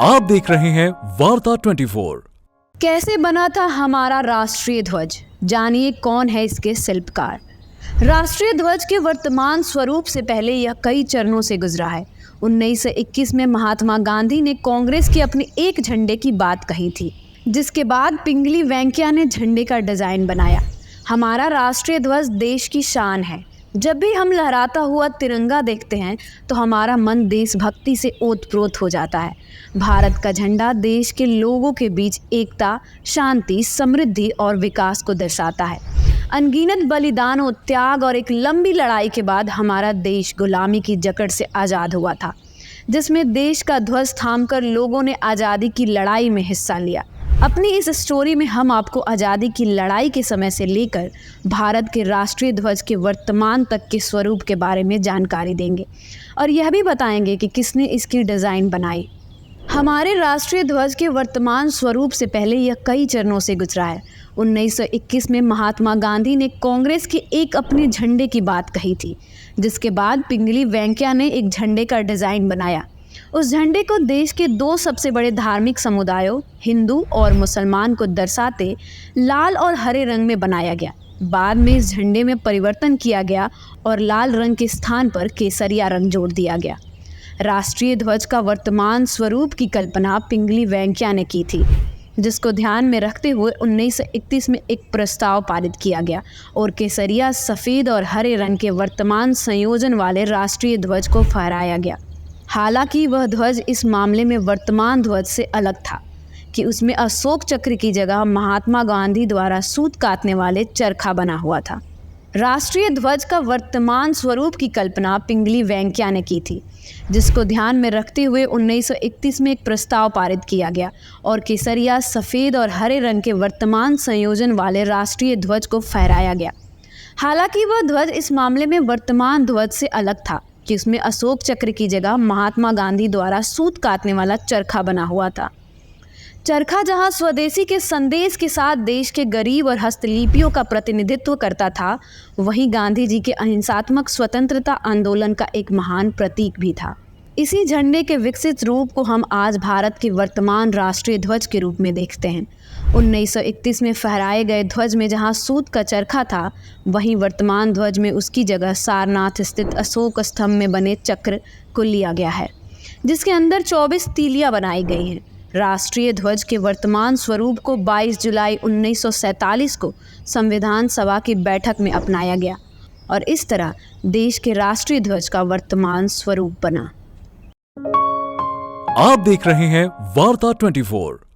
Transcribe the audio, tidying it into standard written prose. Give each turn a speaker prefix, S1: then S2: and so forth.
S1: आप देख रहे हैं वार्ता 24।
S2: कैसे बना था हमारा राष्ट्रीय ध्वज, जानिए कौन है इसके शिल्पकार। राष्ट्रीय ध्वज के वर्तमान स्वरूप से पहले यह कई चरणों से गुजरा है। 1921 में महात्मा गांधी ने कांग्रेस के अपने एक झंडे की बात कही थी, जिसके बाद पिंगली वेंकैया ने झंडे का डिजाइन बनाया। हमारा राष्ट्रीय ध्वज देश की शान है। जब भी हम लहराता हुआ तिरंगा देखते हैं तो हमारा मन देशभक्ति से ओतप्रोत हो जाता है। भारत का झंडा देश के लोगों के बीच एकता, शांति, समृद्धि और विकास को दर्शाता है। अनगिनत बलिदानों, त्याग और एक लंबी लड़ाई के बाद हमारा देश गुलामी की जकड़ से आज़ाद हुआ था, जिसमें देश का ध्वज थामकर लोगों ने आज़ादी की लड़ाई में हिस्सा लिया। अपनी इस स्टोरी में हम आपको आज़ादी की लड़ाई के समय से लेकर भारत के राष्ट्रीय ध्वज के वर्तमान तक के स्वरूप के बारे में जानकारी देंगे और यह भी बताएंगे कि किसने इसकी डिज़ाइन बनाई। हमारे राष्ट्रीय ध्वज के वर्तमान स्वरूप से पहले यह कई चरणों से गुजरा है। 1921 में महात्मा गांधी ने कांग्रेस के एक अपने झंडे की बात कही थी, जिसके बाद पिंगली वेंकैया ने एक झंडे का डिज़ाइन बनाया। उस झंडे को देश के दो सबसे बड़े धार्मिक समुदायों, हिंदू और मुसलमान को दर्शाते लाल और हरे रंग में बनाया गया। बाद में इस झंडे में परिवर्तन किया गया और लाल रंग के स्थान पर केसरिया रंग जोड़ दिया गया। राष्ट्रीय ध्वज का वर्तमान स्वरूप की कल्पना पिंगली वेंकैया ने की थी, जिसको ध्यान में रखते हुए 1931 में एक प्रस्ताव पारित किया गया और केसरिया, सफ़ेद और हरे रंग के वर्तमान संयोजन वाले राष्ट्रीय ध्वज को फहराया गया। हालांकि वह ध्वज इस मामले में वर्तमान ध्वज से अलग था कि उसमें अशोक चक्र की जगह महात्मा गांधी द्वारा सूत काटने वाले चरखा बना हुआ था। राष्ट्रीय ध्वज का वर्तमान स्वरूप की कल्पना पिंगली वेंकैया ने की थी, जिसको ध्यान में रखते हुए 1931 में एक प्रस्ताव पारित किया गया और केसरिया, सफ़ेद और हरे रंग के वर्तमान संयोजन वाले राष्ट्रीय ध्वज को फहराया गया। हालांकि वह ध्वज इस मामले में वर्तमान ध्वज से अलग था कि उसमें अशोक चक्र की जगह महात्मा गांधी द्वारा सूत काटने वाला चरखा बना हुआ था। चरखा जहां स्वदेशी के संदेश के साथ देश के गरीब और हस्तलिपियों का प्रतिनिधित्व करता था, वहीं गांधी जी के अहिंसात्मक स्वतंत्रता आंदोलन का एक महान प्रतीक भी था। इसी झंडे के विकसित रूप को हम आज भारत के वर्तमान राष्ट्रीय ध्वज के रूप में देखते हैं। 1931 में फहराए गए ध्वज में जहां सूत का चरखा था, वहीं वर्तमान ध्वज में उसकी जगह सारनाथ स्थित अशोक स्तंभ में बने चक्र को लिया गया है, जिसके अंदर 24 तीलियां बनाई गई हैं। राष्ट्रीय ध्वज के वर्तमान स्वरूप को 22 जुलाई 1947 को संविधान सभा की बैठक में अपनाया गया और इस तरह देश के राष्ट्रीय ध्वज का वर्तमान स्वरूप बना।
S1: आप देख रहे हैं वार्ता 24।